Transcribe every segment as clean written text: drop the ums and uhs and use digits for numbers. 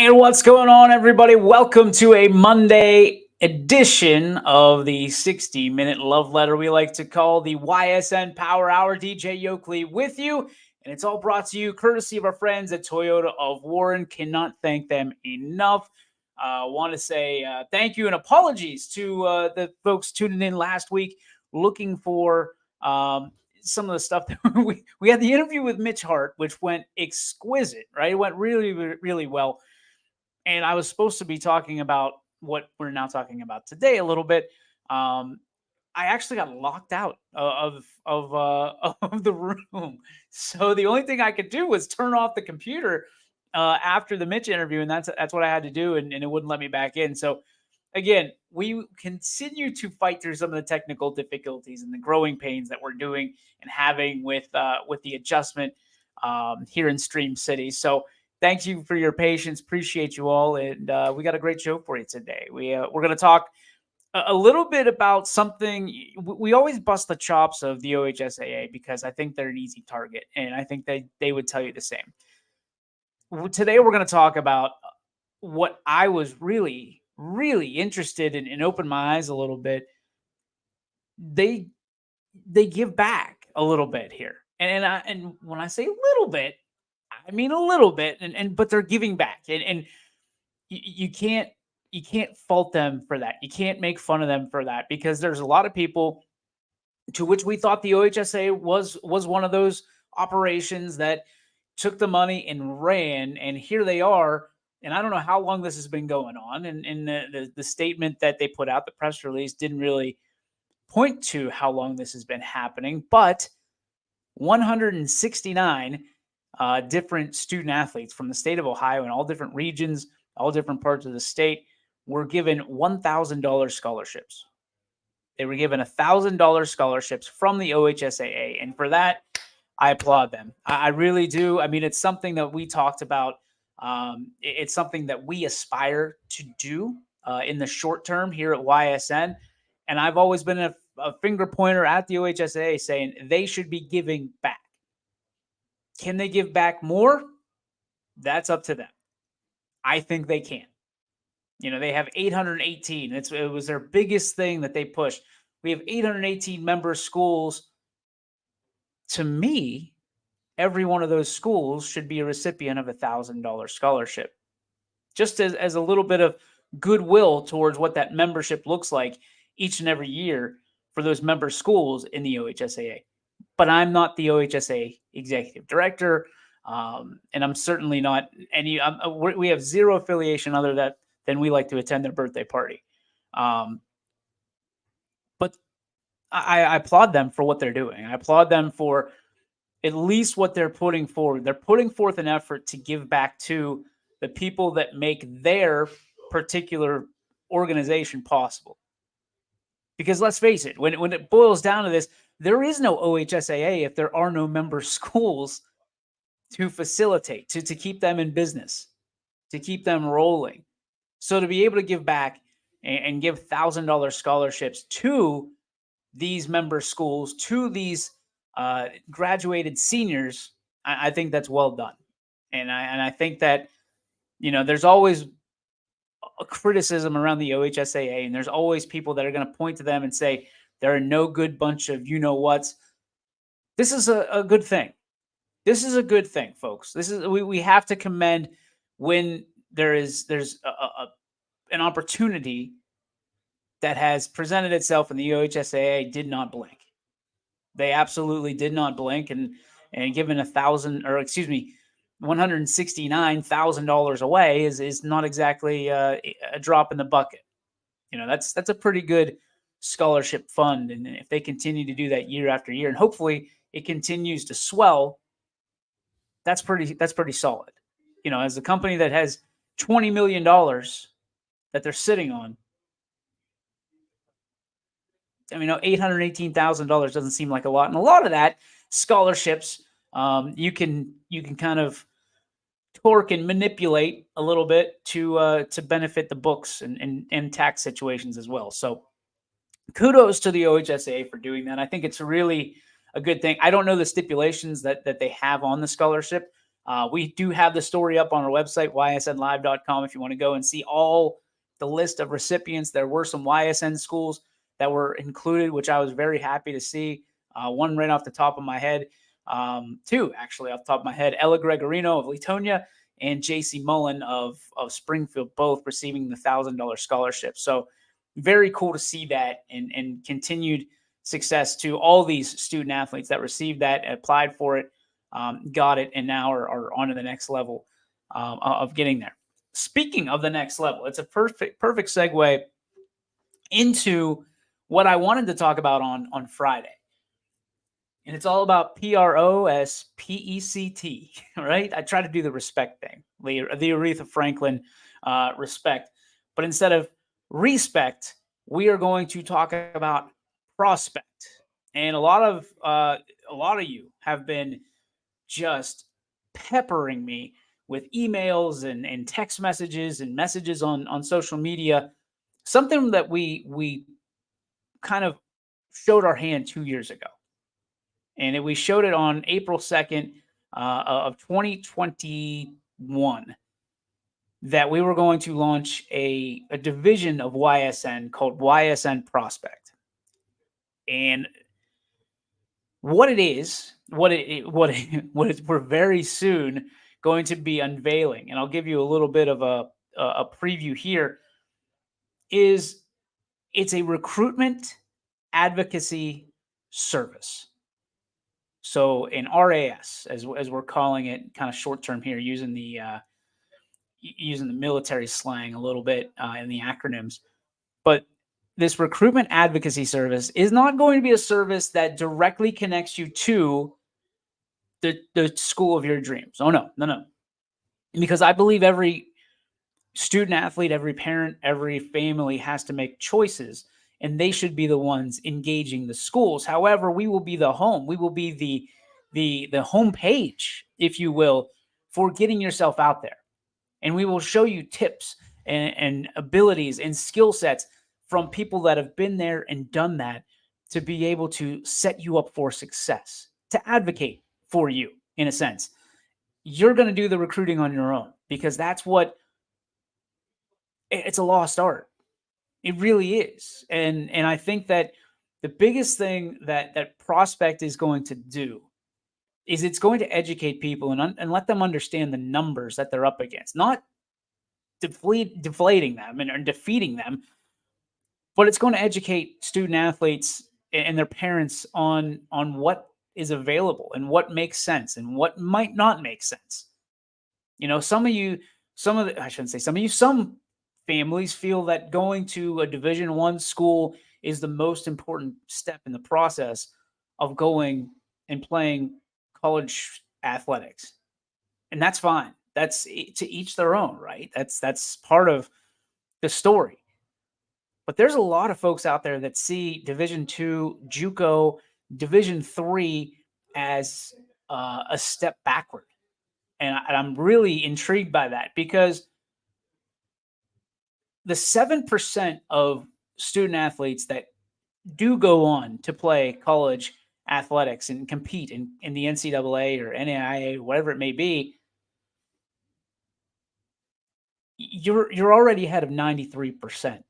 And what's going on, everybody? Welcome to a Monday edition of the 60-minute love letter we like to call the Ysn Power Hour. DJ Yoakley with you, and it's all brought to you courtesy of our friends at Toyota of Warren. Cannot thank them enough. Want to say thank you and apologies to the folks tuning in last week looking for some of the stuff that we had the interview with Mitch Hart, which went exquisite, right? It went really, really well. And I was supposed to be talking about what we're now talking about today a little bit. I actually got locked out of the room, so the only thing I could do was turn off the computer after the Mitch interview, and that's what I had to do, and it wouldn't let me back in. So again, we continue to fight through some of the technical difficulties and the growing pains that we're doing and having with the adjustment here in Stream City. So thank you for your patience. Appreciate you all. And we got a great show for you today. We're going to talk a little bit about something. We always bust the chops of the OHSAA because I think they're an easy target. And I think they would tell you the same. Today, we're going to talk about what I was really, really interested in and open my eyes a little bit. They give back a little bit here. And when I say a little bit, I mean a little bit, but they're giving back, and you can't fault them for that. You can't make fun of them for that, because there's a lot of people to which we thought the OHSA was one of those operations that took the money and ran, and here they are. And I don't know how long this has been going on, and the statement that they put out, the press release, didn't really point to how long this has been happening, but 169 different student athletes from the state of Ohio in all different regions, all different parts of the state, were given $1,000 scholarships. They were given $1,000 scholarships from the OHSAA. And for that, I applaud them. I really do. I mean, it's something that we talked about. It's something that we aspire to do in the short term here at YSN. And I've always been a finger pointer at the OHSAA saying they should be giving back. Can they give back more? That's up to them. I think they can. You know, they have 818. It was their biggest thing that they pushed. We have 818 member schools. To me, every one of those schools should be a recipient of a $1,000 scholarship, just as a little bit of goodwill towards what that membership looks like each and every year for those member schools in the OHSAA. But I'm not the OHSAA executive director, and I'm certainly not any. We have zero affiliation other than we like to attend their birthday party. But I applaud them for what they're doing. I applaud them for at least what they're putting forward. They're putting forth an effort to give back to the people that make their particular organization possible. Because let's face it, when it boils down to this, there is no OHSAA if there are no member schools to facilitate, to keep them in business, to keep them rolling. So to be able to give back and give $1,000 scholarships to these member schools, to these graduated seniors, I think that's well done. And I think that, you know, there's always a criticism around the OHSAA, and there's always people that are going to point to them and say they're a no good bunch of you-know-whats. This is a good thing. This is a good thing, folks. This is we have to commend when there's an opportunity that has presented itself, and the OHSAA did not blink. They absolutely did not blink, and given $169,000 away is not exactly a drop in the bucket. You know, that's a pretty good scholarship fund, and if they continue to do that year after year, and hopefully it continues to swell, that's pretty solid. You know, as a company that has $20 million that they're sitting on, I mean, $818,000 doesn't seem like a lot, and a lot of that scholarships, you can kind of torque and manipulate a little bit to benefit the books and tax situations as well. So, kudos to the OHSAA for doing that. I think it's really a good thing. I don't know the stipulations that they have on the scholarship, We do have the story up on our website, ysnlive.com, if you want to go and see all the list of recipients. There were some YSN schools that were included, which I was very happy to see. One right off the top of my head, two actually off the top of my head, Ella Gregorino of Latonia and JC Mullen of Springfield, both receiving the $1,000 scholarship. So very cool to see that, and continued success to all these student athletes that received that, applied for it, got it, and now are on to the next level of getting there. Speaking of the next level, it's a perfect segue into what I wanted to talk about on Friday. And it's all about PROSPECT, right? I try to do the respect thing, the Aretha Franklin respect. But instead of respect, we are going to talk about prospect. And a lot of you have been just peppering me with emails and text messages and messages on social media. Something that we kind of showed our hand 2 years ago. And we showed it on April 2nd of 2021, that we were going to launch a division of YSN called YSN Prospect. And what it is, we're very soon going to be unveiling, and I'll give you a little bit of a preview here, is it's a recruitment advocacy service. So an RAS, as we're calling it, kind of short term here, using the military slang a little bit in the acronyms. But this recruitment advocacy service is not going to be a service that directly connects you to the school of your dreams. Oh no. Because I believe every student athlete, every parent, every family has to make choices, and they should be the ones engaging the schools. However, we will be the home. We will be the home page, if you will, for getting yourself out there. And we will show you tips and abilities and skill sets from people that have been there and done that, to be able to set you up for success, to advocate for you in a sense. You're going to do the recruiting on your own, because that's what it's a lost art. It really is. And I think that the biggest thing that Prospect is going to do is it's going to educate people and let them understand the numbers that they're up against, not deflating them and defeating them, but it's going to educate student athletes and their parents on what is available and what makes sense and what might not make sense. You know, some families feel that going to a Division I school is the most important step in the process of going and playing college athletics. And that's fine. That's to each their own, right? That's part of the story. But there's a lot of folks out there that see Division II, JUCO, Division III as a step backward. And I'm really intrigued by that, because the 7% of student athletes that do go on to play college athletics and compete in the NCAA or NAIA, whatever it may be, you're already ahead of 93%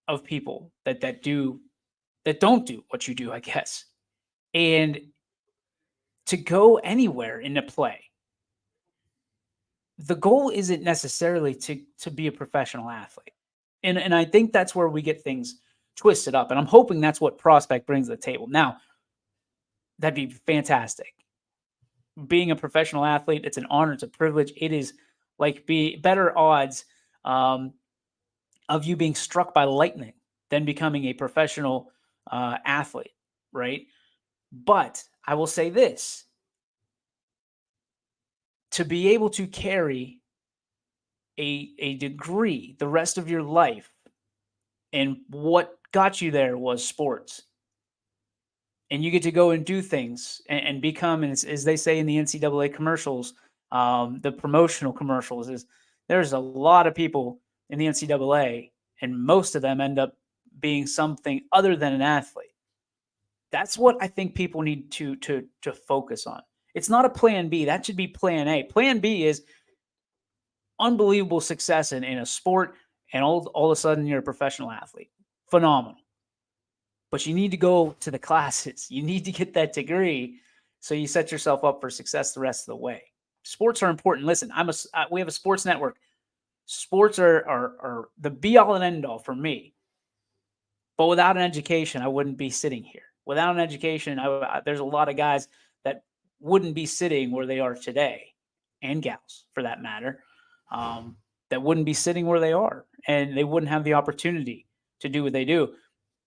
of people that don't do what you do, I guess. And to go anywhere in the play, the goal isn't necessarily to be a professional athlete. And I think that's where we get things twisted up. And I'm hoping that's what Prospect brings to the table. Now, that'd be fantastic. Being a professional athlete, it's an honor, it's a privilege. It is like better odds of you being struck by lightning than becoming a professional athlete, right? But I will say this: to be able to carry a degree the rest of your life, and what got you there was sports, and you get to go and do things and become, and as they say in the NCAA commercials, the promotional commercials, is there's a lot of people in the NCAA, and most of them end up being something other than an athlete. That's what I think people need to focus on. It's not a plan B. That should be plan A. Plan B is unbelievable success in a sport, and all of a sudden you're a professional athlete. Phenomenal. But you need to go to the classes. You need to get that degree so you set yourself up for success the rest of the way. Sports are important. Listen, we have a sports network. Sports are the be all and end all for me. But without an education, I wouldn't be sitting here. Without an education, there's a lot of guys that wouldn't be sitting where they are today, and gals for that matter, that wouldn't be sitting where they are, and they wouldn't have the opportunity to do what they do.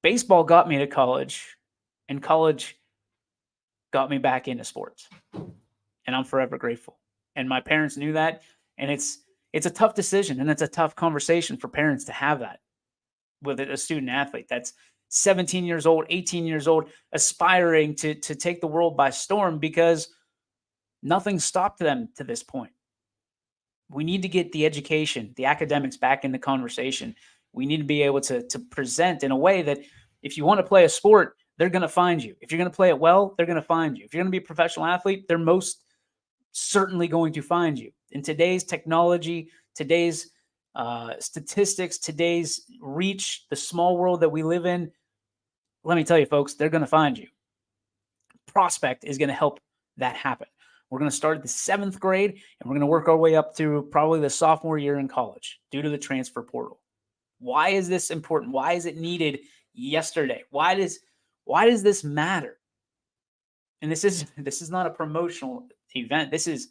Baseball got me to college, and college got me back into sports, and I'm forever grateful. And my parents knew that, and it's a tough decision, and it's a tough conversation for parents to have that with a student athlete that's 17 years old, 18 years old, aspiring to take the world by storm because nothing stopped them to this point. We need to get the education, the academics back in the conversation. We need to be able to present in a way that if you want to play a sport, they're going to find you. If you're going to play it well, they're going to find you. If you're going to be a professional athlete, they're most certainly going to find you. In today's technology, today's statistics, today's reach, the small world that we live in, let me tell you, folks, they're going to find you. Prospect is going to help that happen. We're going to start at the 7th grade, and we're going to work our way up through probably the sophomore year in college due to the transfer portal. Why is this important? Why is it needed yesterday? Why does this matter? And this is not a promotional event. This is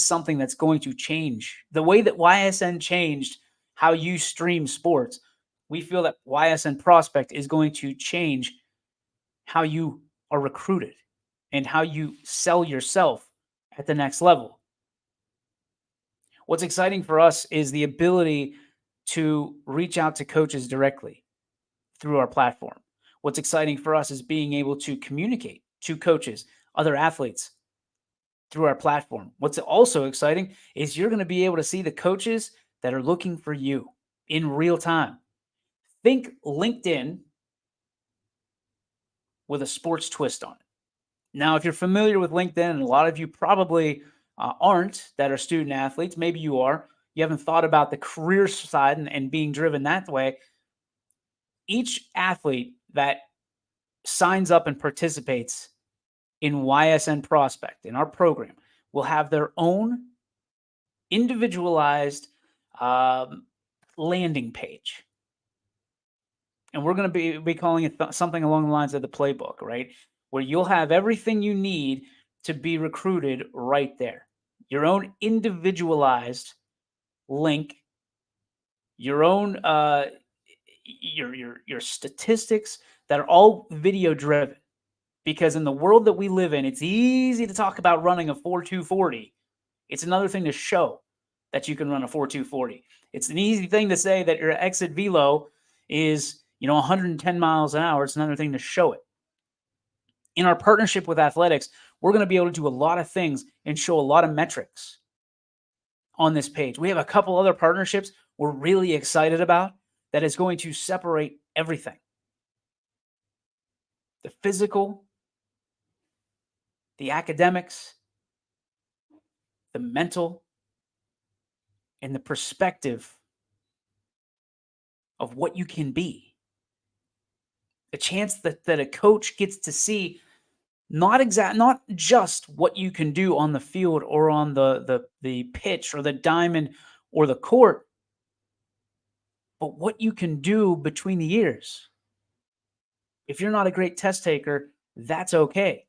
something that's going to change the way that YSN changed how you stream sports. We feel that YSN Prospect is going to change how you are recruited and how you sell yourself at the next level. What's exciting for us is the ability to reach out to coaches directly through our platform. What's exciting for us is being able to communicate to coaches, other athletes through our platform. What's also exciting is you're going to be able to see the coaches that are looking for you in real time. Think LinkedIn with a sports twist on it. Now, if you're familiar with LinkedIn, and a lot of you probably aren't that are student athletes, maybe you are, you haven't thought about the career side and being driven that way. Each athlete that signs up and participates in YSN Prospect, in our program, will have their own individualized landing page. And we're going to be calling it something along the lines of the playbook, right? Where you'll have everything you need to be recruited right there. Your own individualized link, your own your statistics that are all video driven. Because in the world that we live in, it's easy to talk about running a 4.240. It's another thing to show that you can run a 4.240. It's an easy thing to say that your exit velo is 110 miles an hour. It's another thing to show it. In our partnership with athletics, we're going to be able to do a lot of things and show a lot of metrics on this page. We have a couple other partnerships we're really excited about that is going to separate everything. The physical, the academics, the mental, and the perspective of what you can be. The chance that a coach gets to see not just what you can do on the field or on the pitch or the diamond or the court, but what you can do between the ears. If you're not a great test taker, that's okay.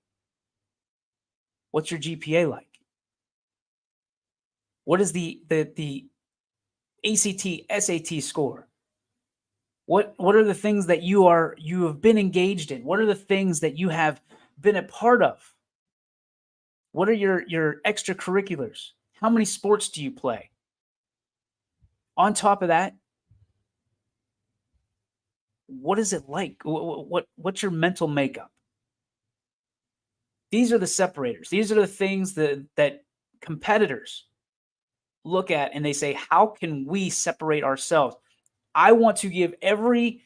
What's your GPA like? What is the ACT, SAT score? What are the things that you have been engaged in? What are the things that you have been a part of? What are your extracurriculars? How many sports do you play? On top of that, what is it like? What's your mental makeup? These are the separators. These are the things that competitors look at and they say, how can we separate ourselves? I want to give every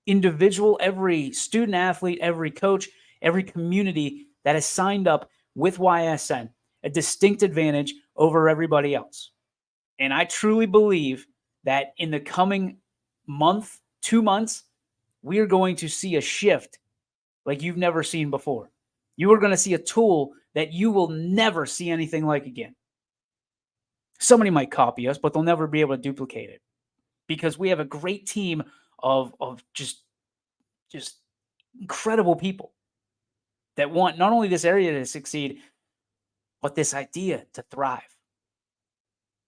individual, every student athlete, every coach, every community that has signed up with YSN a distinct advantage over everybody else. And I truly believe that in the coming month, 2 months, we are going to see a shift like you've never seen before. You are going to see a tool that you will never see anything like again. Somebody might copy us, but they'll never be able to duplicate it because we have a great team of just incredible people that want not only this area to succeed, but this idea to thrive.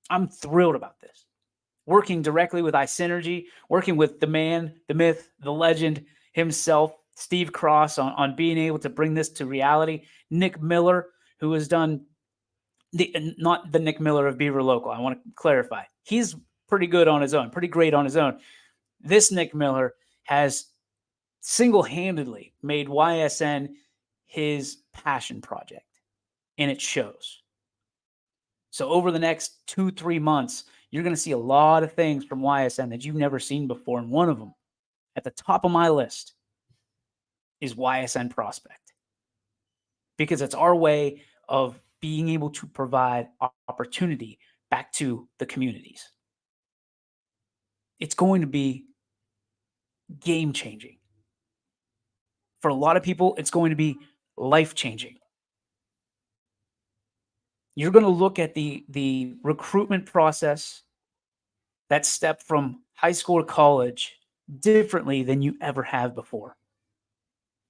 I'm thrilled about this. Working directly with iSynergy, working with the man, the myth, the legend himself, Steve Cross, on being able to bring this to reality. Nick Miller, who has done not the Nick Miller of Beaver Local. I want to clarify. He's pretty good on his own, pretty great on his own. This Nick Miller has single-handedly made YSN his passion project, and it shows. So over the next 2-3 months, you're going to see a lot of things from YSN that you've never seen before. And one of them, at the top of my list, is YSN Prospect. Because it's our way of being able to provide opportunity back to the communities. It's going to be game-changing. For a lot of people, it's going to be life-changing. You're going to look at the recruitment process, that step from high school to college, differently than you ever have before.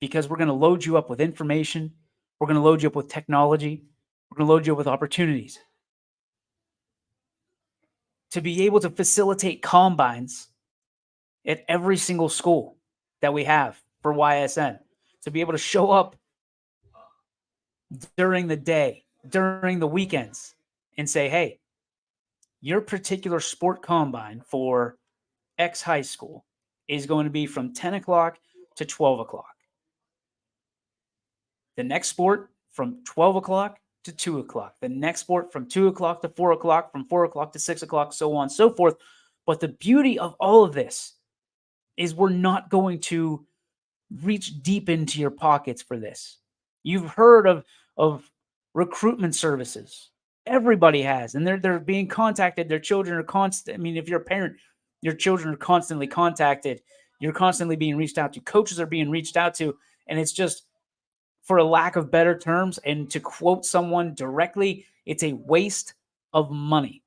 Because we're going to load you up with information. We're going to load you up with technology. We're going to load you up with opportunities. To be able to facilitate combines at every single school that we have for YSN. To be able to show up during the day, during the weekends, and say, hey, your particular sport combine for X high school is going to be from 10 o'clock to 12 o'clock. The next sport from 12 o'clock to 2 o'clock. The next sport from 2 o'clock to 4 o'clock, from 4 o'clock to 6 o'clock, so on and so forth. But the beauty of all of this is we're not going to reach deep into your pockets for this. You've heard of recruitment services. Everybody has, and they're being contacted. Their children are constant. I mean, if you're a parent, your children are constantly contacted. You're constantly being reached out to. Coaches are being reached out to, and it's just, for a lack of better terms, and to quote someone directly, it's a waste of money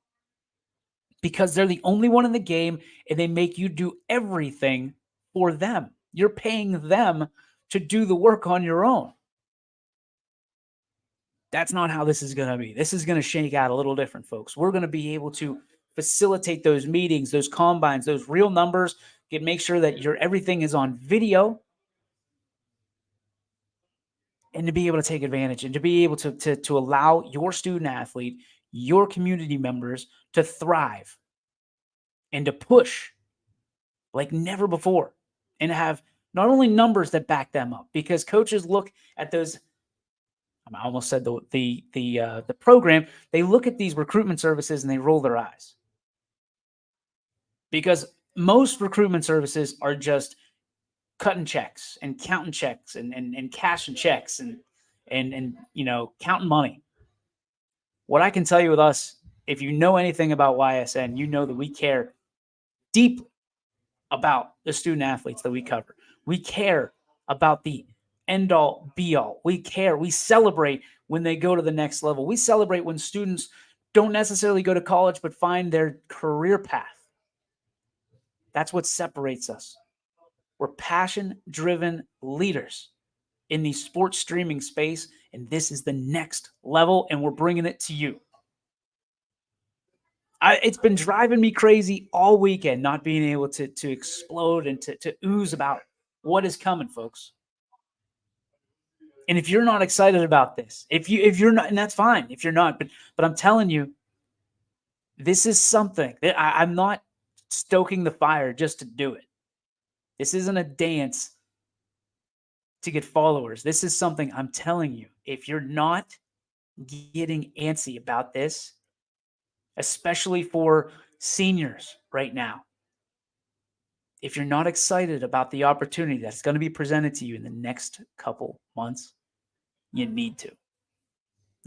because they're the only one in the game and they make you do everything for them. You're paying them to do the work on your own. That's not how this is going to be. This is going to shake out a little different, folks. We're going to be able to facilitate those meetings, those combines, those real numbers, make sure that everything is on video, and to be able to take advantage and to be able to allow your student athlete, your community members to thrive and to push like never before and have not only numbers that back them up, because coaches look at those. I almost said the program. They look at these recruitment services and they roll their eyes because most recruitment services are just cutting checks and counting checks and cashing checks and counting money. What I can tell you with us, if you know anything about YSN, you know that we care deeply about the student athletes that we cover. We care about the end all be all. We care. We celebrate when they go to the next level. We celebrate when students don't necessarily go to college but find their career path. That's what separates us. We're passion-driven leaders in the sports streaming space, and this is the next level, and we're bringing it to you. It's been driving me crazy all weekend not being able to explode and to ooze about what is coming, folks. And if you're not excited about this, if you're not, and that's fine if you're not, but I'm telling you, this is something that I'm not stoking the fire just to do it. This isn't a dance to get followers. This is something I'm telling you. If you're not getting antsy about this, especially for seniors right now, if you're not excited about the opportunity that's going to be presented to you in the next couple months, you need to.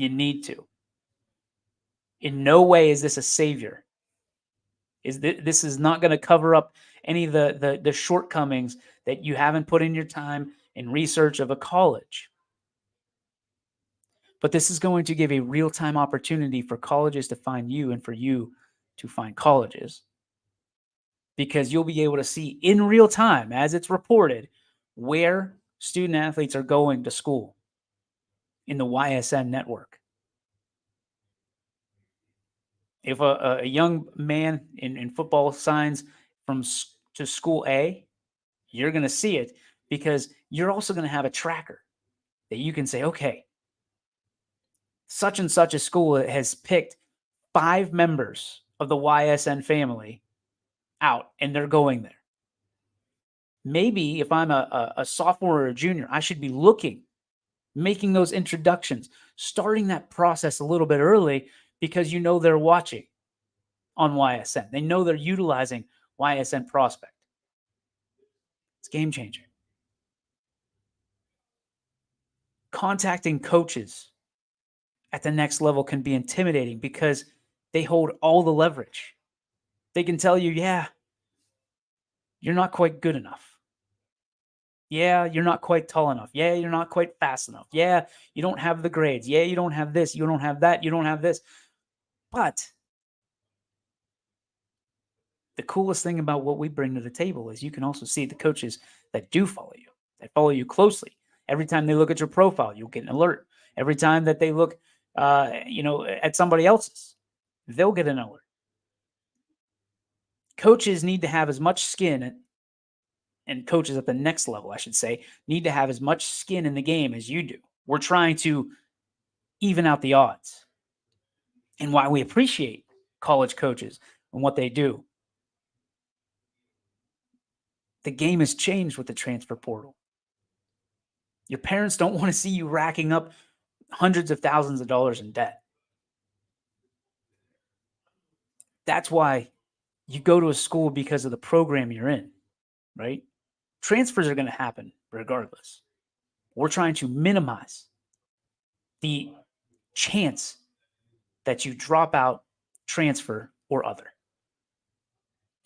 You need to. In no way is this a savior. This is not going to cover up any of the shortcomings that you haven't put in your time in research of a college. But this is going to give a real-time opportunity for colleges to find you and for you to find colleges, because you'll be able to see in real time, as it's reported, where student athletes are going to school in the YSN network. If a young man in football signs to school A, you're going to see it, because you're also going to have a tracker that you can say, okay, such and such a school has picked 5 members of the YSN family out, and they're going there. Maybe if I'm a sophomore or a junior, I should be looking, making those introductions, starting that process a little bit early, because you know they're watching on YSN. They know they're utilizing YSN Prospect. It's game changer. Contacting coaches at the next level can be intimidating because they hold all the leverage. They can tell you, yeah, you're not quite good enough. Yeah, you're not quite tall enough. Yeah, you're not quite fast enough. Yeah, you don't have the grades. Yeah, you don't have this. You don't have that. You don't have this. But the coolest thing about what we bring to the table is you can also see the coaches that do follow you, that follow you closely. Every time they look at your profile, you'll get an alert. Every time that they look, at somebody else's, they'll get an alert. Coaches need to have as much skin, and coaches at the next level, I should say, need to have as much skin in the game as you do. We're trying to even out the odds, and why we appreciate college coaches and what they do. The game has changed with the transfer portal. Your parents don't want to see you racking up hundreds of thousands of dollars in debt. That's why you go to a school, because of the program you're in, right? Transfers are going to happen regardless. We're trying to minimize the chance that you drop out, transfer, or other,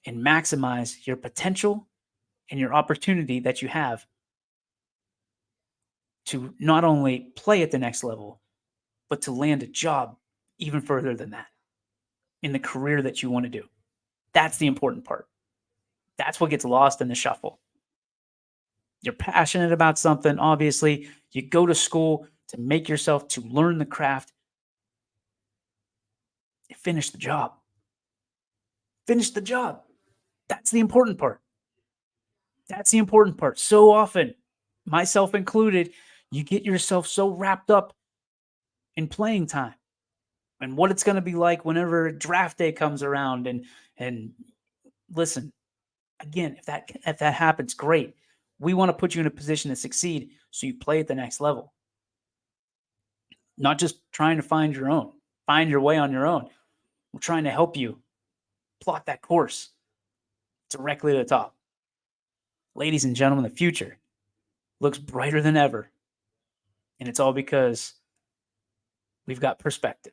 and maximize your potential and your opportunity that you have to not only play at the next level, but to land a job even further than that in the career that you want to do. That's the important part. That's what gets lost in the shuffle. You're passionate about something, obviously. You go to school to make yourself, to learn the craft. Finish the job. Finish the job. That's the important part. That's the important part. So often, myself included, you get yourself so wrapped up in playing time and what it's going to be like whenever draft day comes around. And listen, again, if that happens, great. We want to put you in a position to succeed, so you play at the next level. Not just trying to find your way on your own. We're trying to help you plot that course directly to the top. Ladies and gentlemen, the future looks brighter than ever. And it's all because we've got perspective.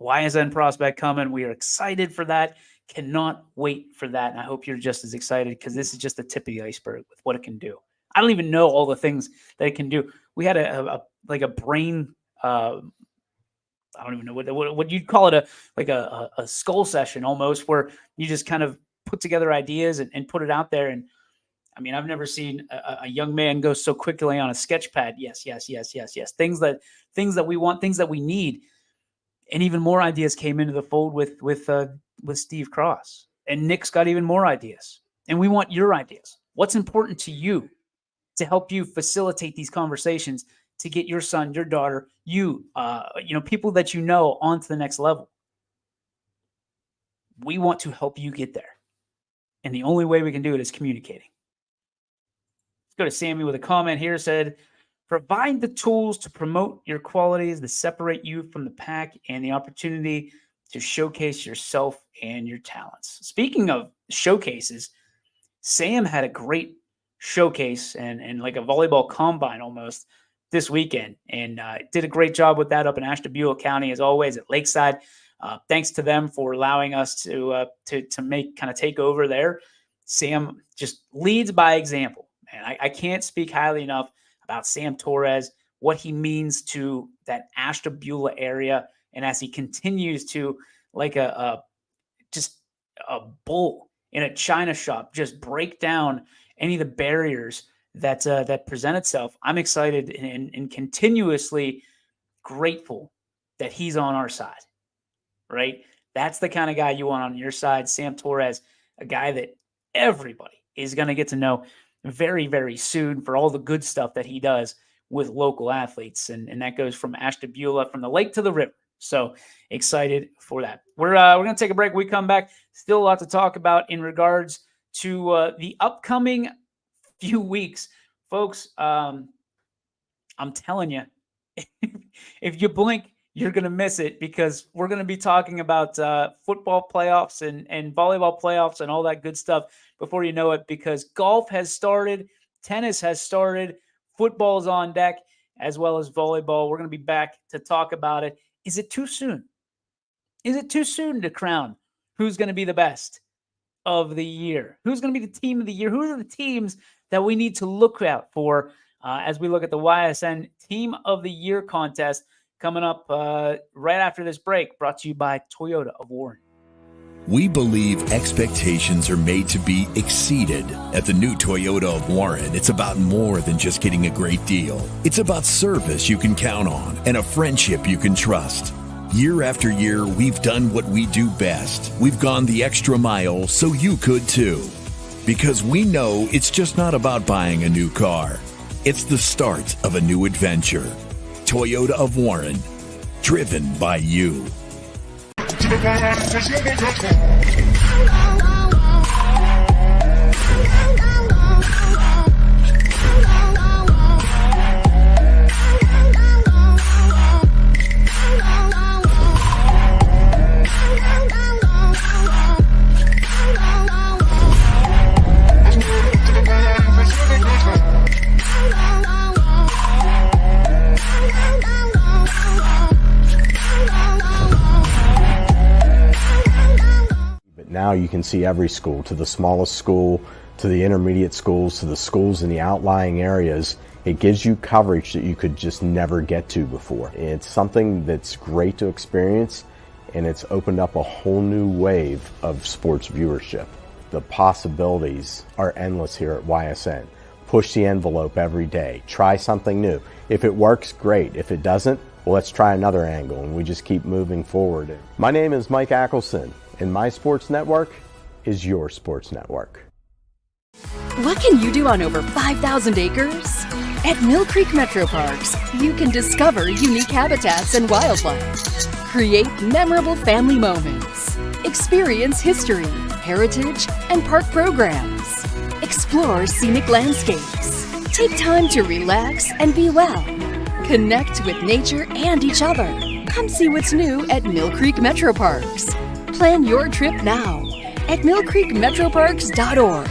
Ysn Prospect coming. We are excited for that. Cannot wait for that. And I hope you're just as excited, because this is just the tip of the iceberg with what it can do. I don't even know all the things that it can do. We had a brain, I don't even know what you'd call it, a skull session almost, where you just kind of put together ideas and put it out there. And I mean, I've never seen a young man go so quickly on a sketch pad. Yes. Things that we want, things that we need. And even more ideas came into the fold with Steve Cross, and Nick's got even more ideas. And we want your ideas. What's important to you to help you facilitate these conversations to get your son, your daughter, people that you know onto the next level? We want to help you get there. And the only way we can do it is communicating. Let's go to Sammy with a comment here. Said, provide the tools to promote your qualities that separate you from the pack, and the opportunity to showcase yourself and your talents. Speaking of showcases, Sam had a great showcase and like a volleyball combine almost this weekend, and did a great job with that up in Ashtabula County, as always, at Lakeside. Thanks to them for allowing us to make kind of take over there. Sam just leads by example, man. I can't speak highly enough about Sam Torres, what he means to that Ashtabula area, and as he continues to, like just a bull in a china shop, just break down any of the barriers that present itself. I'm excited and continuously grateful that he's on our side, right? That's the kind of guy you want on your side. Sam Torres, a guy that everybody is going to get to know very, very soon for all the good stuff that he does with local athletes. And that goes from Ashtabula, from the lake to the river. So excited for that. We're going to take a break. When we come back, still a lot to talk about in regards to the upcoming few weeks. Folks, I'm telling you, if you blink, you're going to miss it, because we're going to be talking about football playoffs and volleyball playoffs and all that good stuff before you know it, because golf has started, tennis has started, football's on deck, as well as volleyball. We're going to be back to talk about it. Is it too soon? Is it too soon to crown who's going to be the best of the year? Who's going to be the team of the year? Who are the teams that we need to look out for as we look at the YSN Team of the Year contest coming up right after this break, brought to you by Toyota of Warren. We believe expectations are made to be exceeded. At the new Toyota of Warren, it's about more than just getting a great deal. It's about service you can count on and a friendship you can trust. Year after year, we've done what we do best. We've gone the extra mile so you could too. Because we know it's just not about buying a new car. It's the start of a new adventure. Toyota of Warren, driven by you. Now you can see every school, to the smallest school, to the intermediate schools, to the schools in the outlying areas. It gives you coverage that you could just never get to before. It's something that's great to experience, and it's opened up a whole new wave of sports viewership. The possibilities are endless here at YSN. Push the envelope every day. Try something new. If it works, great. If it doesn't, well, let's try another angle, and we just keep moving forward. My name is Mike Ackelson, and my sports network is your sports network. What can you do on over 5,000 acres? At Mill Creek Metro Parks, you can discover unique habitats and wildlife, create memorable family moments, experience history, heritage, and park programs, explore scenic landscapes, take time to relax and be well, connect with nature and each other. Come see what's new at Mill Creek Metro Parks. Plan your trip now at millcreekmetroparks.org.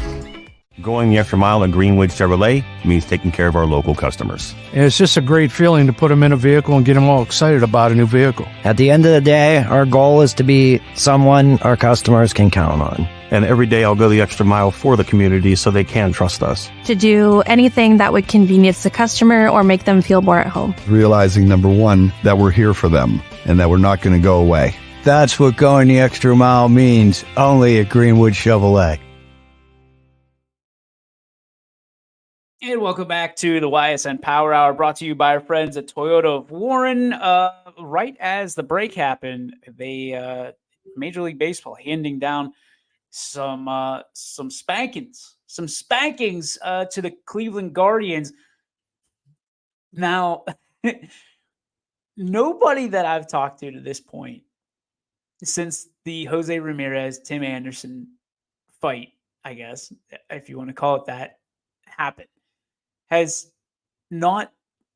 Going the extra mile at Greenwood Chevrolet means taking care of our local customers. And it's just a great feeling to put them in a vehicle and get them all excited about a new vehicle. At the end of the day, our goal is to be someone our customers can count on. And every day I'll go the extra mile for the community so they can trust us. To do anything that would convenience the customer or make them feel more at home. Realizing, number one, that we're here for them and that we're not going to go away. That's what going the extra mile means, only at Greenwood Chevrolet. And welcome back to the YSN Power Hour, brought to you by our friends at Toyota of Warren. Right as the break happened, they Major League Baseball handing down some spankings to the Cleveland Guardians. Now, nobody that I've talked to this point, since the Jose Ramirez, Tim Anderson fight, I guess, if you want to call it that, happened, has not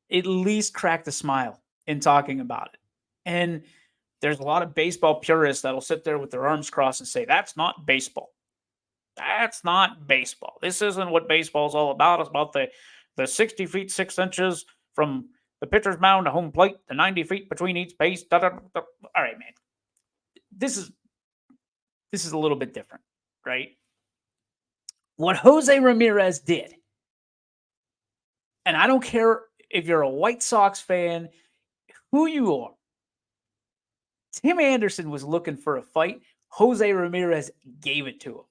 at least cracked a smile in talking about it. And there's a lot of baseball purists that'll sit there with their arms crossed and say, that's not baseball. That's not baseball. This isn't what baseball is all about. It's about the 60 feet, 6 inches from The pitcher's mound to home plate, the 90 feet between each base. Da, da, da. All right, man. This is a little bit different, right? What Jose Ramirez did, and I don't care if you're a White Sox fan, who you are. Tim Anderson was looking for a fight. Jose Ramirez gave it to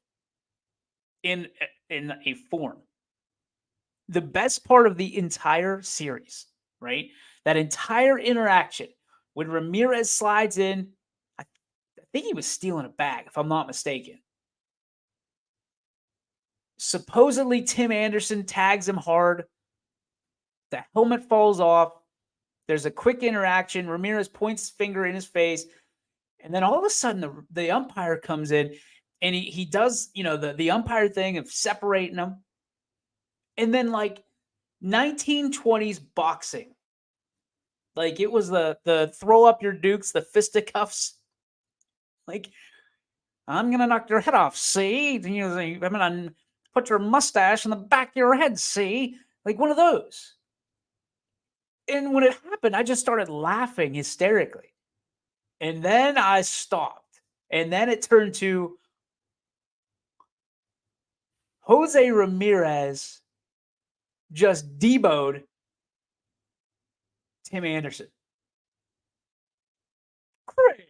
him in a form. The best part of the entire series, right? That entire interaction when Ramirez slides in, I think he was stealing a bag, if I'm not mistaken. Supposedly, Tim Anderson tags him hard. The helmet falls off. There's a quick interaction. Ramirez points his finger in his face. And then all of a sudden, the umpire comes in and he does, the umpire thing of separating them. And then, like, 1920s boxing. Like, it was the throw up your dukes, the fisticuffs. Like, I'm going to knock your head off, see? I'm going to put your mustache in the back of your head, see? Like one of those. And when it happened, I just started laughing hysterically. And then I stopped. And then it turned to Jose Ramirez just deboed Tim Anderson. Great.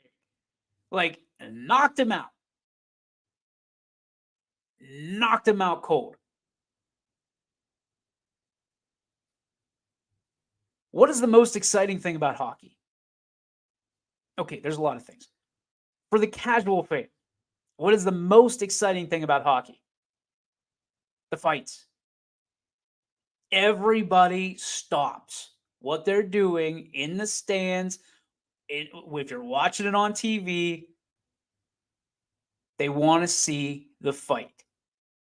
Like, knocked him out. Knocked him out cold. What is the most exciting thing about hockey? Okay, there's a lot of things. For the casual fan, what is the most exciting thing about hockey? The fights. Everybody stops what they're doing in the stands. If you're watching it on TV, they want to see the fight.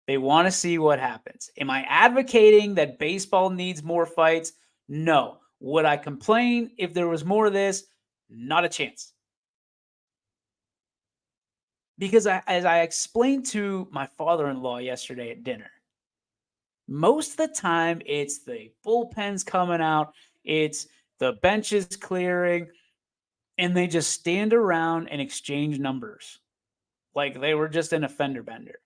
They want to see what happens. Am I advocating that baseball needs more fights? No. Would I complain if there was more of this? Not a chance. Because as I explained to my father-in-law yesterday at dinner, most of the time it's the bullpens coming out, it's the benches clearing, and they just stand around and exchange numbers like they were just in a fender bender.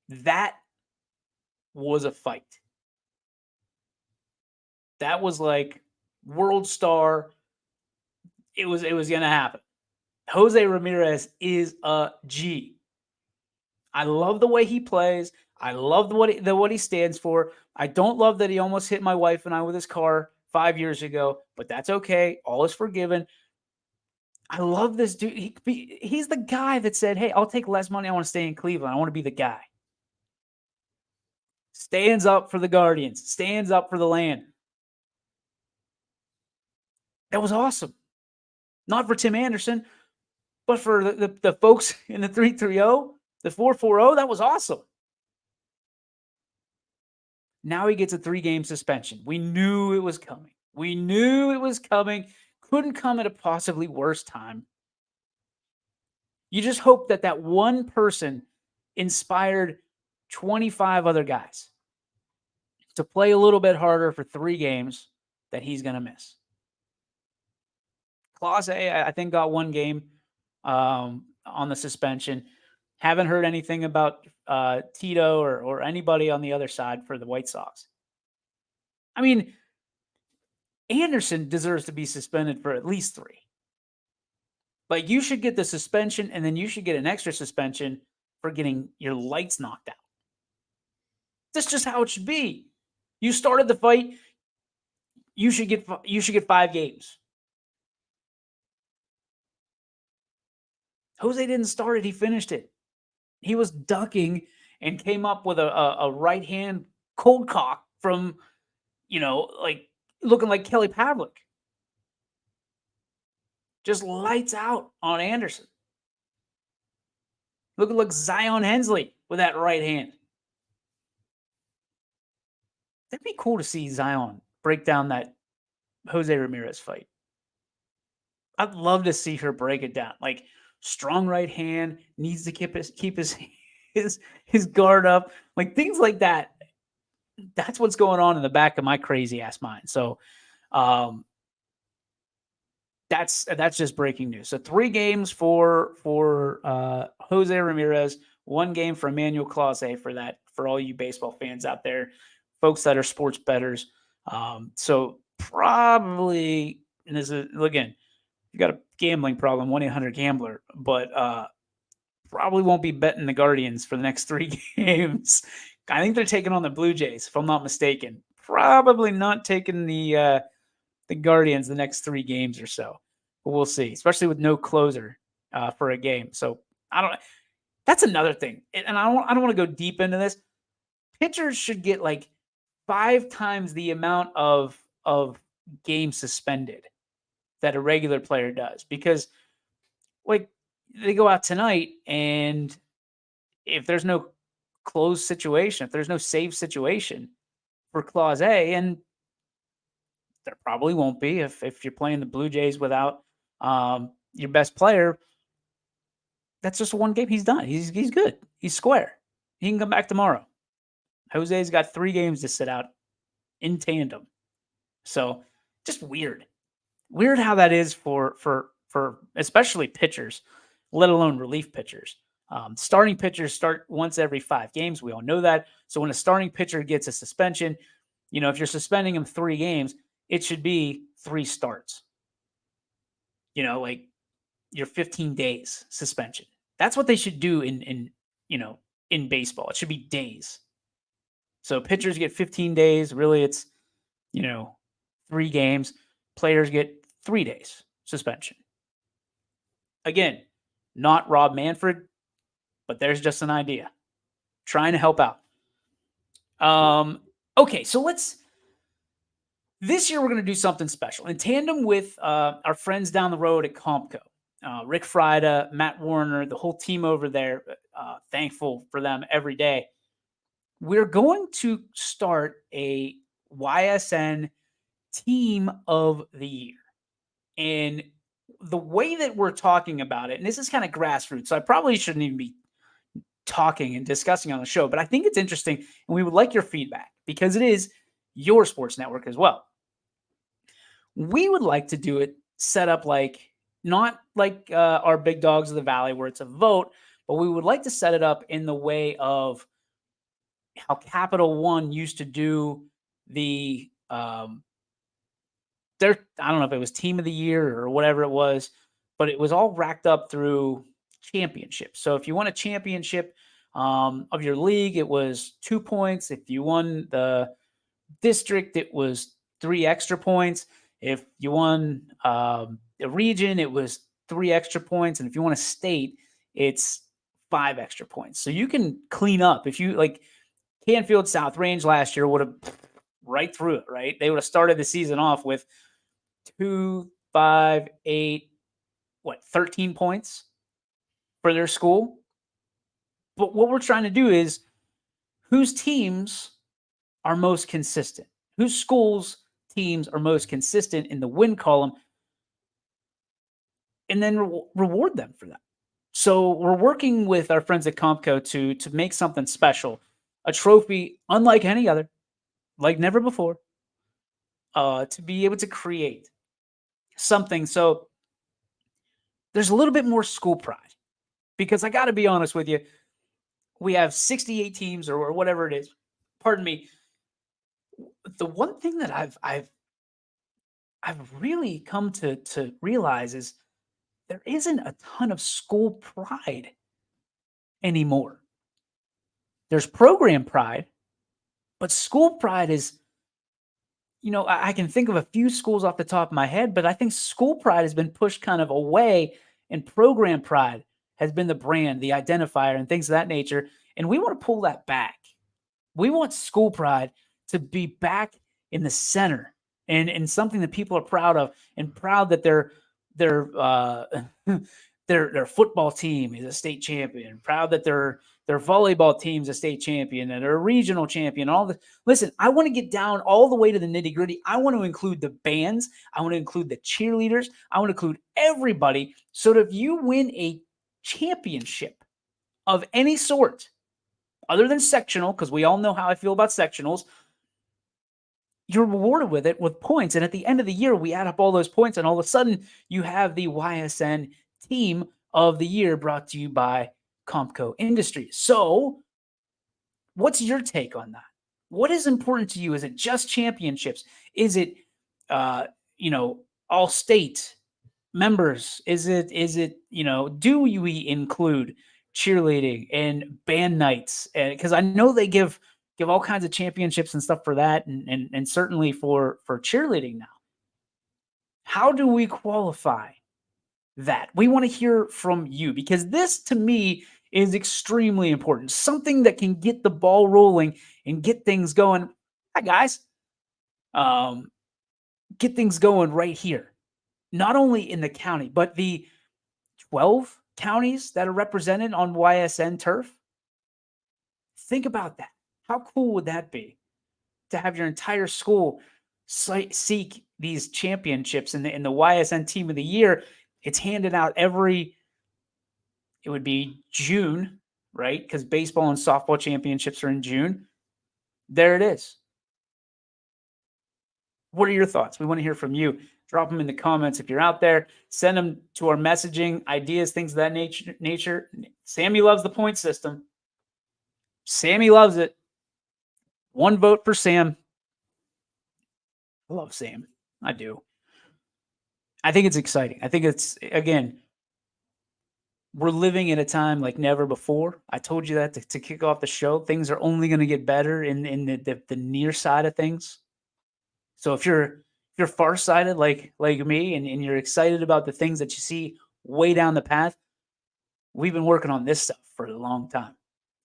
That was a fight. That was like world star. It was going to happen. Jose Ramirez is a G. I love the way he plays. I love what he stands for. I don't love that he almost hit my wife and I with his car 5 years ago, but that's okay. All is forgiven. I love this dude. He's the guy that said, hey, I'll take less money. I want to stay in Cleveland. I want to be the guy. Stands up for the Guardians. Stands up for the land. That was awesome. Not for Tim Anderson, but for the folks in the 330, the 440, that was awesome. Now he gets a 3-game suspension. We knew it was coming. Couldn't come at a possibly worse time. You just hope that one person inspired 25 other guys to play a little bit harder for 3 games that he's going to miss. Clause A, I think, got 1 game on the suspension. Haven't heard anything about Tito or anybody on the other side for the White Sox. I mean, Anderson deserves to be suspended for at least 3. Like, you should get the suspension, and then you should get an extra suspension for getting your lights knocked out. That's just how it should be. You started the fight. You should get 5 games. Jose didn't start it. He finished it. He was ducking and came up with a right hand cold cock from, like looking like Kelly Pavlik. Just lights out on Anderson. Looking like Zion Hensley with that right hand. That'd be cool to see Zion break down that Jose Ramirez fight. I'd love to see her break it down. Like, strong right hand, needs to keep his guard up. Like, things like that. that's what's going on in the back of my crazy ass mind. So that's just breaking news. So 3 games for Jose Ramirez, 1 game for Emmanuel Clase for all you baseball fans out there, folks that are sports bettors. So probably, and this is again, you got a gambling problem, 1-800-GAMBLER, but probably won't be betting the Guardians for the next 3 games. I think they're taking on the Blue Jays, if I'm not mistaken. Probably not taking the Guardians the next 3 games or so. But we'll see, especially with no closer for a game. So I don't. That's another thing, and I don't want to go deep into this. Pitchers should get like 5 times the amount of games suspended that a regular player does, because like they go out tonight, and if there's no closed situation, if there's no save situation for Clause A, and there probably won't be if you're playing the Blue Jays without your best player, that's just 1 game. He's done. He's good. He's square. He can come back tomorrow. Jose's got 3 games to sit out in tandem. So just weird. Weird how that is for especially pitchers, let alone relief pitchers. Starting pitchers start once every 5 games. We all know that. So when a starting pitcher gets a suspension, if you're suspending him 3 games, it should be 3 starts. Like your 15 days suspension. That's what they should do in baseball. It should be days. So pitchers get 15 days. Really, it's 3 games. Players get 3 days suspension. Again, not Rob Manfred, but there's just an idea. Trying to help out. Okay, so this year we're going to do something special in tandem with our friends down the road at Compco. Rick Frida, Matt Warner, the whole team over there. Thankful for them every day. We're going to start a YSN Team of the Year. And the way that we're talking about it, and this is kind of grassroots, so I probably shouldn't even be talking and discussing on the show, but I think it's interesting, and we would like your feedback because it is your sports network as well. We would like to do it set up not like our Big Dogs of the Valley where it's a vote, but we would like to set it up in the way of how Capital One used to do the I don't know if it was Team of the Year or whatever it was, but it was all racked up through championships. So if you won a championship of your league, it was 2 points. If you won the district, it was 3 extra points. If you won a region, it was 3 extra points. And if you won a state, it's 5 extra points. So you can clean up. If you Canfield South Range last year would have right through it, right? They would have started the season off with 2, 5, 8, 13 points for their school. But what we're trying to do is whose teams are most consistent, whose schools teams are most consistent in the win column, and then reward them for that. So we're working with our friends at Compco to make something special, a trophy unlike any other, like never before, to be able to create something. So there's a little bit more school pride, because I got to be honest with you, we have 68 teams or whatever it is. Pardon me. The one thing that I've really come to realize is there isn't a ton of school pride anymore. There's program pride, but school pride is, I can think of a few schools off the top of my head, but I think school pride has been pushed kind of away, and program pride has been the brand, the identifier, and things of that nature. And we want to pull that back. We want school pride to be back in the center and something that people are proud of, and proud that their football team is a state champion, proud that their volleyball team's a state champion and a regional champion. All this. Listen, I want to get down all the way to the nitty gritty. I want to include the bands. I want to include the cheerleaders. I want to include everybody, so that if you win a championship of any sort, other than sectional, because we all know how I feel about sectionals, you're rewarded with it with points. And at the end of the year, we add up all those points, and all of a sudden, you have the YSN Team of the Year brought to you by Compco Industries. So, what's your take on that? What is important to you? Is it just championships? Is it, all state members? Is it, do we include cheerleading and band nights? And because I know they give all kinds of championships and stuff for that, and certainly for cheerleading now. How do we qualify that? We want to hear from you, because this to me is extremely important. Something that can get the ball rolling and get things going. Hi guys. Get things going right here. Not only in the county, but the 12 counties that are represented on YSN turf. Think about that. How cool would that be to have your entire school seek these championships in the YSN Team of the Year? It's handed out it would be June, right? Because baseball and softball championships are in June. There it is. What are your thoughts? We want to hear from you. Drop them in the comments if you're out there. Send them to our messaging, ideas, things of that nature. Sammy loves the point system. Sammy loves it. 1 vote for Sam. I love Sam. I do. I think it's exciting. I think it's, again, we're living in a time like never before. I told you that to kick off the show. Things are only going to get better in the near side of things. So if you're farsighted like me, and you're excited about the things that you see way down the path, we've been working on this stuff for a long time,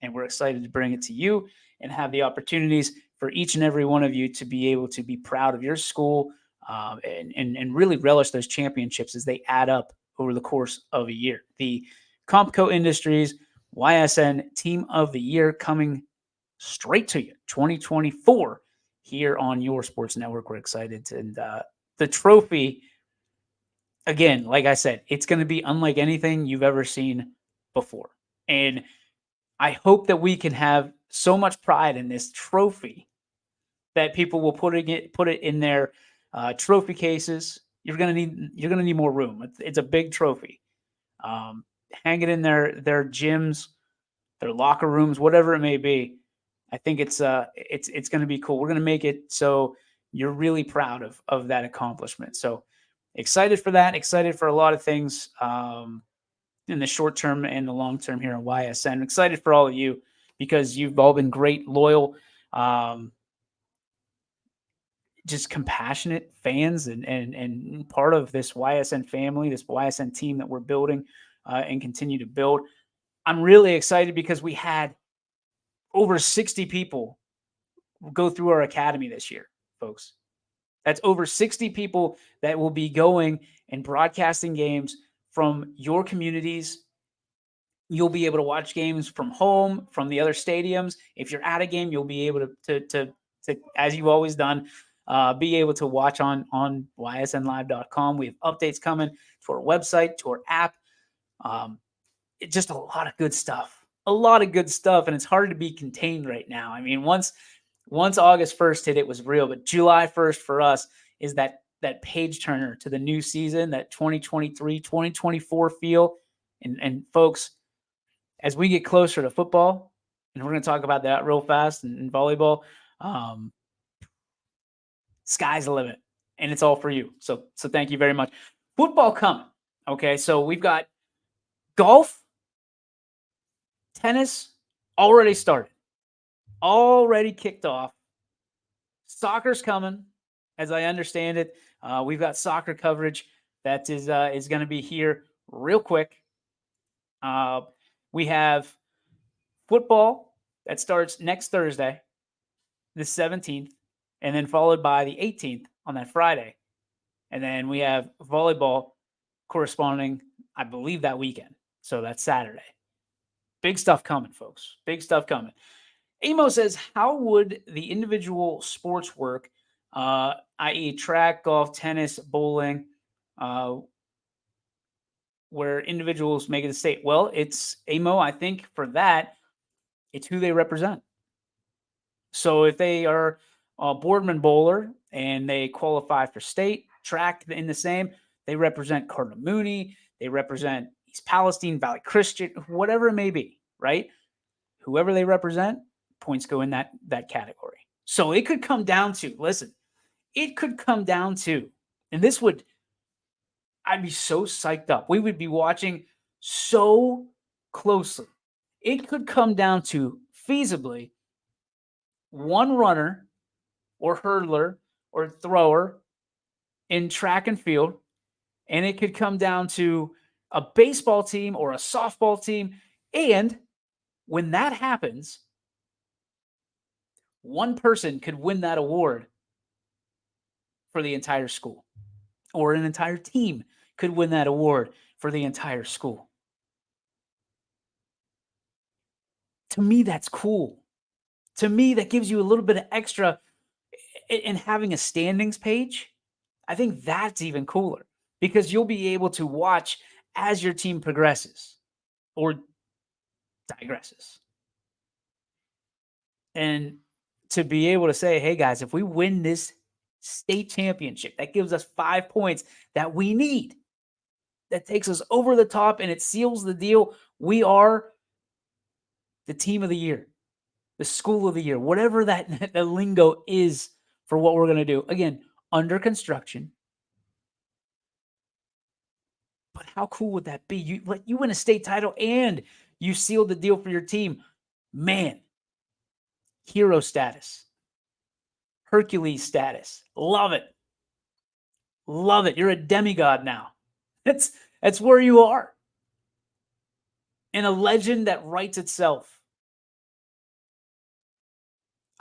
and we're excited to bring it to you and have the opportunities for each and every one of you to be able to be proud of your school, and really relish those championships as they add up over the course of a year. The Compco Industries YSN Team of the Year coming straight to you, 2024, here on your sports network. We're excited. And the trophy, again, like I said, it's going to be unlike anything you've ever seen before. And I hope that we can have so much pride in this trophy that people will put it in their trophy cases. You're gonna need more room. It's a big trophy. Hang it in their gyms, their locker rooms, whatever it may be. I think it's going to be cool. We're going to make it so you're really proud of that accomplishment. So excited for that. Excited for a lot of things in the short term and the long term here at YSN. Excited for all of you, because you've all been great, loyal, just compassionate fans and part of this YSN family, this YSN team that we're building and continue to build. I'm really excited because we had over 60 people go through our academy this year, folks. That's over 60 people that will be going and broadcasting games from your communities. You'll be able to watch games from home, from the other stadiums. If you're at a game, you'll be able to as you've always done, be able to watch on ysnlive.com. We have updates coming to our website, to our app. It's just a lot of good stuff. A lot of good stuff, and it's hard to be contained right now. I mean, once August 1st hit, it was real, but July 1st for us is that page turner to the new season, that 2023, 2024 feel. And folks, as we get closer to football, and we're going to talk about that real fast, and volleyball, sky's the limit, and it's all for you. So thank you very much. Football coming. Okay, so we've got golf, tennis already started, already kicked off. Soccer's coming, as I understand it. We've got soccer coverage that is going to be here real quick. We have football that starts next Thursday, the 17th, and then followed by the 18th on that Friday. And then we have volleyball corresponding, I believe, that weekend. So that's Saturday. Big stuff coming, folks. Big stuff coming. Amo says, how would the individual sports work, i.e. track, golf, tennis, bowling, where individuals make it a state? Well, it's, Amo, I think for that, it's who they represent. So if they are Boardman Bowler, and they qualify for state track in the same. They represent Cardinal Mooney. They represent East Palestine, Valley Christian, whatever it may be, right? Whoever they represent, points go in that category. So it could come down to, listen, it could come down to, and this would, I'd be so psyched up. We would be watching so closely. It could come down to feasibly one runner or hurdler or thrower in track and field, and it could come down to a baseball team or a softball team. And when that happens, one person could win that award for the entire school, or an entire team could win that award for the entire school. To me, that's cool. To me, that gives you a little bit of extra in having a standings page. I think that's even cooler because you'll be able to watch as your team progresses or digresses. And to be able to say, hey, guys, if we win this state championship, that gives us 5 points that we need. That takes us over the top and it seals the deal. We are the team of the year, the school of the year, whatever that the lingo is for what we're going to do. Again, under construction. But how cool would that be? You win a state title and you seal the deal for your team. Man, hero status, Hercules status. Love it. Love it. You're a demigod now. That's where you are. And a legend that writes itself.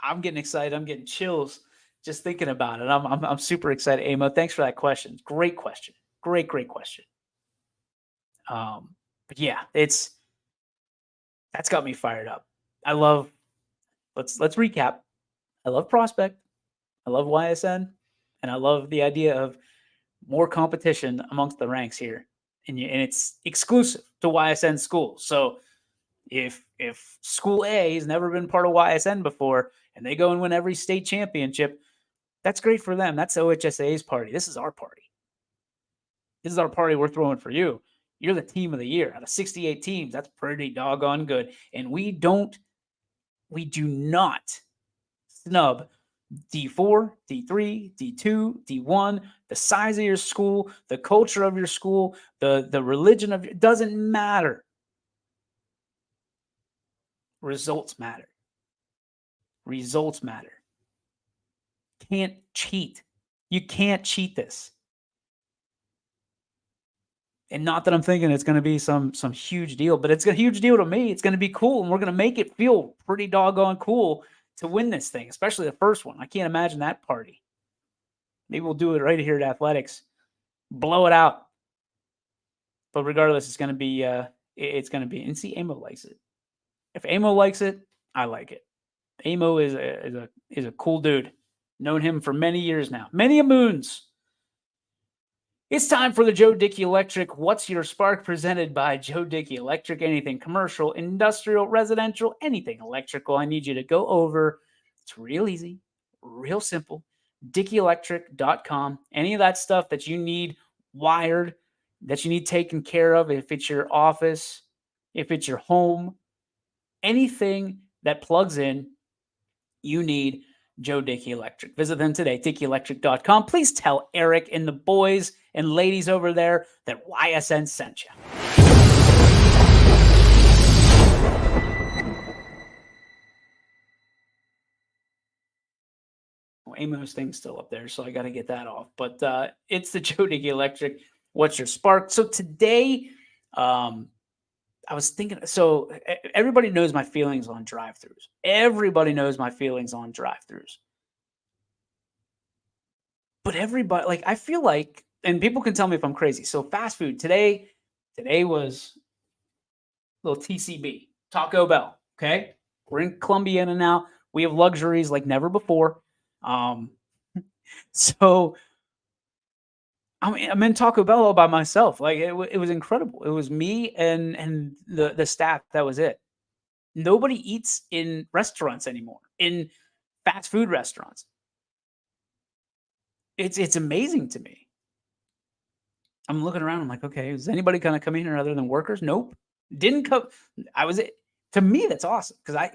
I'm getting excited. I'm getting chills just thinking about it. I'm super excited. Amo, thanks for that question. Great question. Great question. But yeah, that's got me fired up. I love. Let's recap. I love Prospect. I love YSN, and I love the idea of more competition amongst the ranks here, and it's exclusive to YSN schools. So if School A has never been part of YSN before, and they go and win every state championship, that's great for them. That's OHSAA's party. This is our party. This is our party we're throwing for you. You're the team of the year. Out of 68 teams, that's pretty doggone good. And we do not snub D4, D3, D2, D1, the size of your school, the culture of your school, the religion of it doesn't matter. Results matter. Results matter. Can't cheat. You can't cheat this. And not that I'm thinking it's going to be some huge deal, but it's a huge deal to me. It's going to be cool, and we're going to make it feel pretty doggone cool to win this thing, especially the first one. I can't imagine that party. Maybe we'll do it right here at Athletics. Blow it out. But regardless, it's going to be and see, Amo likes it. If Amo likes it, I like it. Amo is a cool dude. Known him for many years now. Many a moons. It's time for the Joe Dickey Electric What's Your Spark, presented by Joe Dickey Electric. Anything commercial, industrial, residential, anything electrical. I need you to go over. It's real easy, real simple. DickeyElectric.com. Any of that stuff that you need wired, that you need taken care of, if it's your office, if it's your home, anything that plugs in, you need Joe Dickey Electric. Visit them today, DickeyElectric.com. Please tell Eric and the boys and ladies over there that YSN sent you. Well, Amo's thing's still up there, so I got to get that off. But it's the Joe Dickey Electric. What's your spark? So today, I was thinking, so everybody knows my feelings on drive-thrus. Everybody knows my feelings on drive-thrus. But everybody, like, I feel like, and people can tell me if I'm crazy. So fast food today was a little TCB, Taco Bell. Okay. We're in Columbiana now. We have luxuries like never before. So I'm in Taco Bell all by myself. Like it was incredible. It was me and the staff. That was it. Nobody eats in restaurants anymore, in fast food restaurants. It's amazing to me. I'm looking around. I'm like, okay, is anybody kind of coming here other than workers? Nope. Didn't come. I was to me. That's awesome because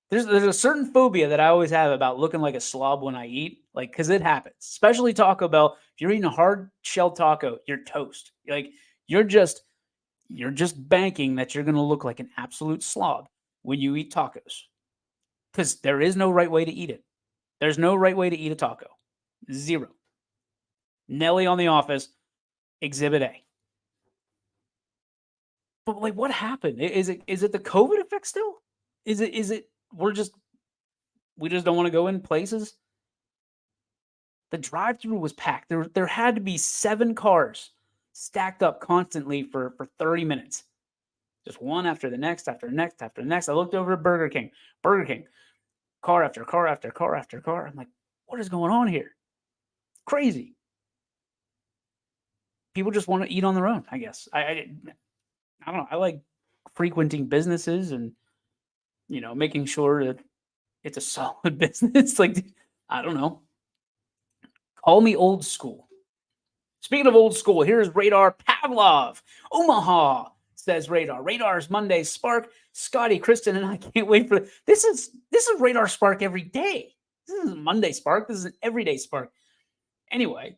there's a certain phobia that I always have about looking like a slob when I eat, like because it happens. Especially Taco Bell. If you're eating a hard shell taco, you're toast. Like you're just banking that you're going to look like an absolute slob when you eat tacos because there is no right way to eat it. There's no right way to eat a taco. Zero. Nelly on The Office, Exhibit A. But like, what happened? Is it the COVID effect still? Is it we just don't want to go in places? The drive-through was packed. There had to be 7 cars stacked up constantly for 30 minutes. Just one after the next, after the next, after the next. I looked over at Burger King. Burger King, car after car after car after car. I'm like, what is going on here? Crazy. People just want to eat on their own, I guess. I don't know. I like frequenting businesses and making sure that it's a solid business. Like, I don't know. Call me old school. Speaking of old school, here's Radar Pavlov. Omaha, says Radar. Radar's Monday Spark. Scotty, Kristen, and I can't wait for this. Is Radar Spark every day. This isn't Monday Spark. This is an everyday Spark. Anyway,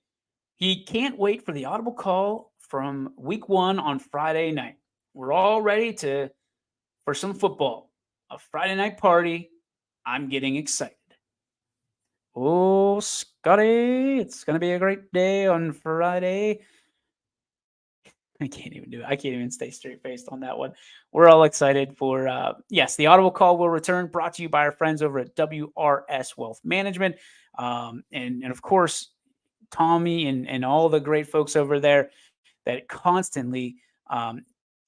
he can't wait for the audible call from week 1 on Friday night. We're all ready for some football. A Friday night party. I'm getting excited. Oh, Scotty, it's going to be a great day on Friday. I can't even do it. I can't even stay straight-faced on that one. We're all excited for, yes, the audible call will return, brought to you by our friends over at WRS Wealth Management. And of course, Tommy and all the great folks over there that constantly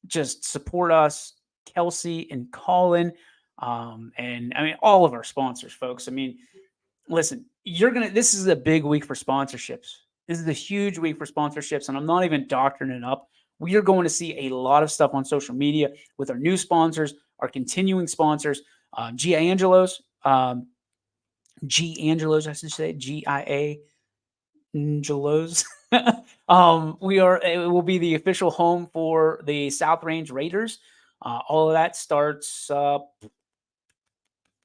just support us, Kelsey and Colin, and I mean, all of our sponsors, folks. I mean, listen, this is a big week for sponsorships. This is a huge week for sponsorships, and I'm not even doctoring it up. We are going to see a lot of stuff on social media with our new sponsors, our continuing sponsors, G. Angelo's, I should say, GIA Angelo's. It will be the official home for the South Range Raiders. All of that starts, I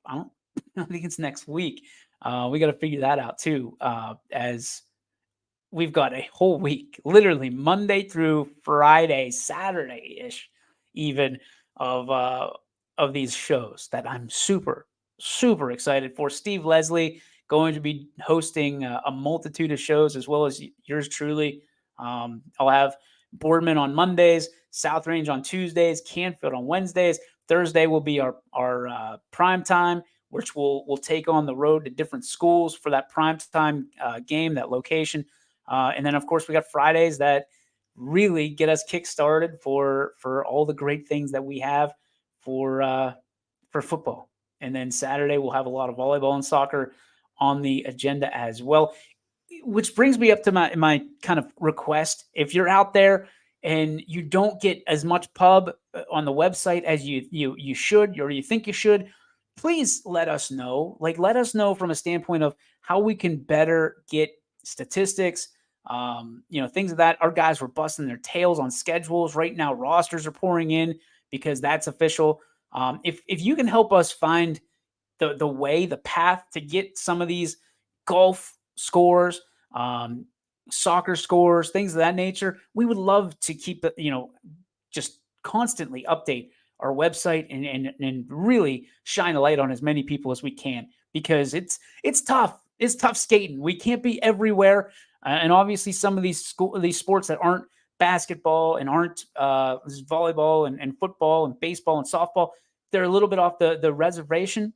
think it's next week. We got to figure that out too, as we've got a whole week, literally Monday through Friday, Saturday-ish, even of these shows that I'm super, super excited for. Steve Leslie going to be hosting a multitude of shows, as well as yours truly. I'll have Boardman on Mondays, South Range on Tuesdays, Canfield on Wednesdays. Thursday will be our prime time, which we'll take on the road to different schools for that prime time game, that location. And then, of course, we got Fridays that really get us kick-started for all the great things that we have for football. And then Saturday, we'll have a lot of volleyball and soccer on the agenda as well, which brings me up to my kind of request. If you're out there and you don't get as much pub on the website as you should, or you think you should, please let us know. Like, let us know from a standpoint of how we can better get statistics, things of that. Our guys were busting their tails on schedules. Right now, rosters are pouring in because that's official. If you can help us find the path to get some of these golf scores, soccer scores, things of that nature, we would love to keep it, just constantly update our website and really shine a light on as many people as we can, because it's tough. It's tough skating. We can't be everywhere. And obviously some of these sports that aren't basketball and aren't volleyball and football and baseball and softball, they're a little bit off the reservation.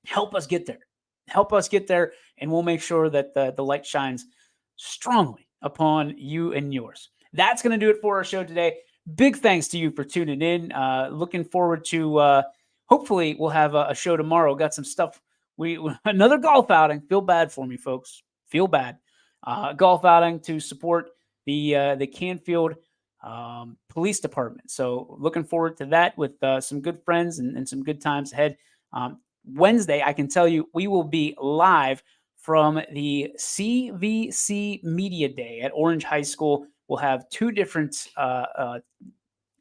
Help us get there. Help us get there, and we'll make sure that the light shines strongly upon you and yours. That's going to do it for our show today. Big thanks to you for tuning in. Looking forward to hopefully we'll have a show tomorrow. Got some stuff. Another golf outing. Feel bad for me, folks. Feel bad. Golf outing to support the Canfield Police Department. So looking forward to that with some good friends and some good times ahead. Wednesday, I can tell you we will be live from the CVC Media Day at Orange High School. We'll have two different,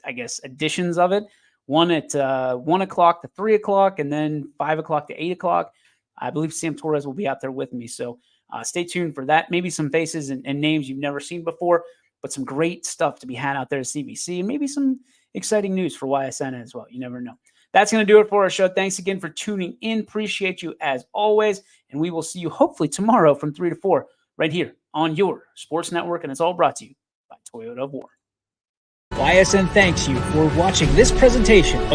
editions of it. One at 1 o'clock to 3 o'clock, and then 5 o'clock to 8 o'clock. I believe Sam Torres will be out there with me. So stay tuned for that. Maybe some faces and names you've never seen before, but some great stuff to be had out there at CVC, and maybe some exciting news for YSN as well. You never know. That's going to do it for our show. Thanks again for tuning in. Appreciate you as always. And we will see you hopefully tomorrow from 3 to 4 right here on your sports network. And it's all brought to you by Toyota of Warren. YSN thanks you for watching this presentation of